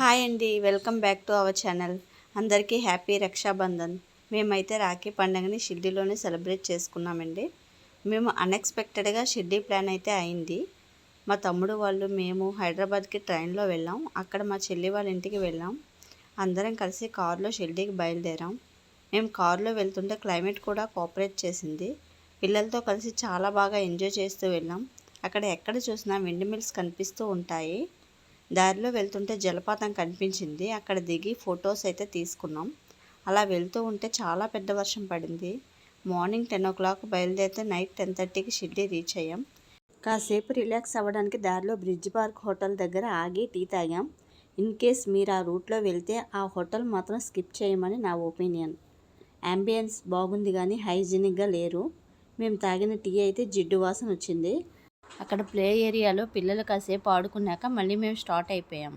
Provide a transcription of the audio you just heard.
Hi అండి, welcome back to our channel. అందరికీ happy Rakshabandhan. మేమైతే రాఖీ పండుగని షిర్డీలోనే సెలబ్రేట్ చేసుకున్నామండి. మేము అన్ఎక్స్పెక్టెడ్గా షిర్డీ ప్లాన్ అయితే అయింది. మా తమ్ముడు వాళ్ళు మేము హైదరాబాద్కి ట్రైన్లో వెళ్ళాం. అక్కడ మా చెల్లి వాళ్ళ ఇంటికి వెళ్ళాం. అందరం కలిసి కారులో షిర్డీకి బయలుదేరాం. మేము కారులో వెళ్తుంటే క్లైమేట్ కూడా కోఆపరేట్ చేసింది. పిల్లలతో కలిసి చాలా బాగా ఎంజాయ్ చేస్తూ వెళ్ళాం. అక్కడ ఎక్కడ చూసినా విండ్ మిల్స్ కనిపిస్తూ ఉంటాయి. దారిలో వెళ్తుంటే జలపాతం కనిపించింది. అక్కడ దిగి ఫొటోస్ అయితే తీసుకున్నాం. అలా వెళ్తూ ఉంటే చాలా పెద్ద వర్షం పడింది. మార్నింగ్ 10 o'clock బయలుదేరితే నైట్ 10:30కి షిర్డీ రీచ్ అయ్యాం. కాసేపు రిలాక్స్ అవ్వడానికి దారిలో బ్రిడ్జ్ పార్క్ హోటల్ దగ్గర ఆగి టీ తాగాం. ఇన్ కేస్ మీరు ఆ రూట్లో వెళ్తే ఆ హోటల్ మాత్రం స్కిప్ చేయమని నా ఒపీనియన్. అంబియన్స్ బాగుంది కానీ హైజీనిక్గా లేరు. మేము తాగిన టీ అయితే జిడ్డు వాసన వచ్చింది. అక్కడ ప్లే ఏరియాలో పిల్లలు కాసేపు ఆడుకున్నాక మళ్ళీ మేము స్టార్ట్ అయిపోయాం.